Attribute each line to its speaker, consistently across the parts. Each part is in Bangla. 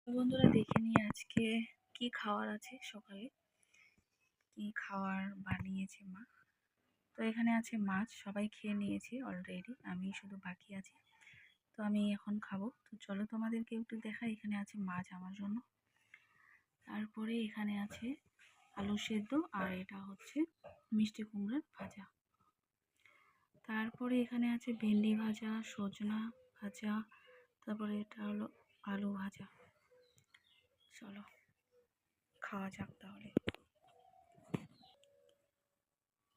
Speaker 1: বন্ধুরা দেখে নিই আজকে কি খাওয়ার আছে, সকালে কি খাওয়ার বানিয়েছে মা। তো এখানে আছে মাছ, সবাই খেয়ে নিয়েছে অলরেডি, আমি শুধু বাকি আছি। তো আমি এখন খাবো। তো চলো তোমাদেরকে একটু দেখাই। এখানে আছে মাছ আমার জন্য, তারপরে এখানে আছে আলু সেদ্ধ, আর এটা হচ্ছে মিষ্টি কুমড়ার ভাজা। তারপরে এখানে আছে ভেন্ডি ভাজা, সজনা ভাজা, তারপরে এটা হলো আলু ভাজা। চলো খাওয়া যাক তাহলে।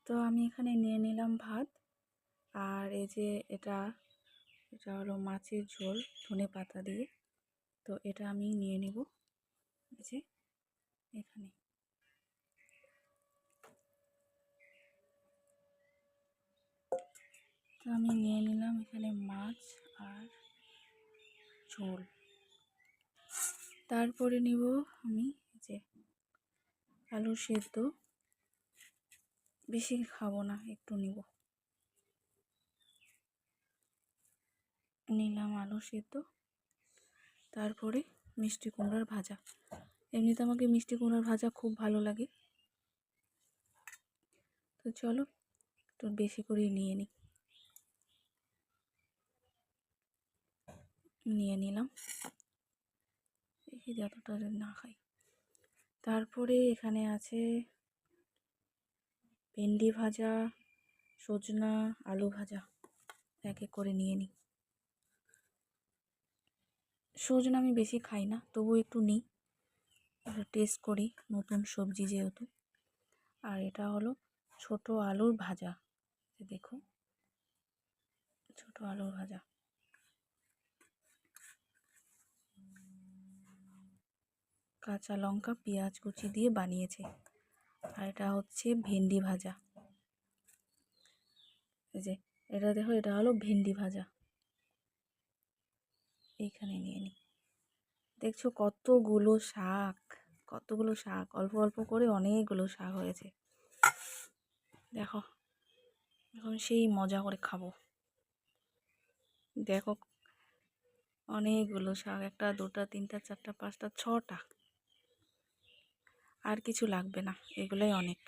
Speaker 1: তো আমি এখানে নিয়ে নিলাম ভাত, আর এই যে এটা এটা হলো মাছের ঝোল ধনে পাতা দিয়ে। তো এটা আমি নিয়ে নেব এই যে এখানে। তো আমি নিয়ে নিলাম এখানে মাছ আর ঝোল। তারপরে নিব আমি যে আলু সেদ্ধ, বেশি খাবো না, একটু নিব। নিলাম আলু সেদ্ধ, তারপরে মিষ্টি কুমড়ার ভাজা। এমনিতে আমাকে মিষ্টি কুমড়ার ভাজা খুব ভালো লাগে। তো চলো একটু বেশি করে নিয়ে নিলাম, দেখি যতটা না খাই। তারপরে এখানে আছে ভেন্ডি ভাজা, সজনা, আলু ভাজা, এক এক করে নিয়ে নিই। সজনা আমি বেশি খাই না, তবু একটু নিই, একটু টেস্ট করি, নতুন সবজি যেহেতু। আর এটা হলো ছোট আলুর ভাজা, দেখো ছোট আলুর ভাজা। কাঁচা লঙ্কা পেঁয়াজ কুচি দিয়ে বানিয়েছে। আর এটা হচ্ছে ভেন্ডি ভাজা, এই যে এটা দেখো, এটা হলো ভেন্ডি ভাজা। এইখানে নিয়ে নিই। দেখছো কতগুলো শাক, কতগুলো শাক, অল্প অল্প করে অনেকগুলো শাক হয়েছে। দেখো এখন সেই মজা করে খাবো। দেখো অনেকগুলো শাক, একটা দুটা তিনটা চারটা পাঁচটা ছটা, আর কিছু লাগবে না, এগুলোই অনেক।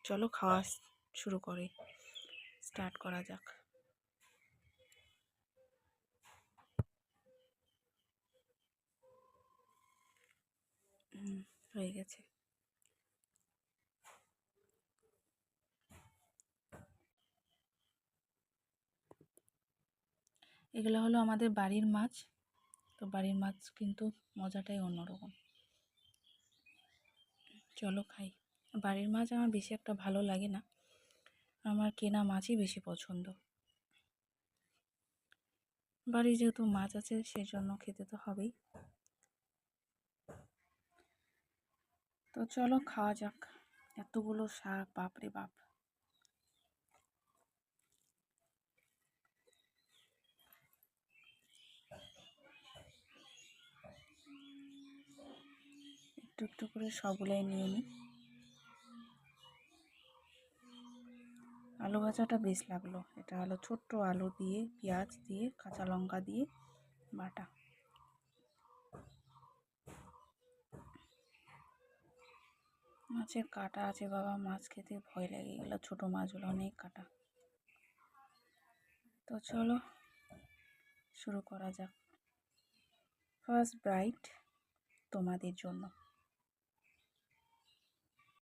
Speaker 1: চলো খাওয়া শুরু করে, স্টার্ট করা যাক। হয়ে গেছে। এগুলো হলো আমাদের বাড়ির মাছ। তো বাড়ির মাছ কিন্তু মজাটাই অন্যরকম। চলো খাই। বাড়ির মাছ আমার বেশি একটা ভালো লাগে না, আমার কেনা মাছই বেশি পছন্দ। বাড়ি যেহেতু মাছ আছে সেজন্য খেতে তো হবেই। তো চলো খাওয়া যাক। এতগুলো শাক, বাপরে বাপ। একটু একটু করে সবগুলাই নিয়ে নিই। আলু ভাজাটা বেশ লাগলো। এটা হলো ছোট্ট আলু দিয়ে, পেঁয়াজ দিয়ে, কাঁচা লঙ্কা দিয়ে বাটা। মাছের কাঁটা আছে বাবা, মাছ খেতে ভয় লাগে, এগুলো ছোটো মাছগুলো অনেক কাঁটা। তো চলো শুরু করা যাক। ফার্স্ট বাইট তোমাদের জন্য।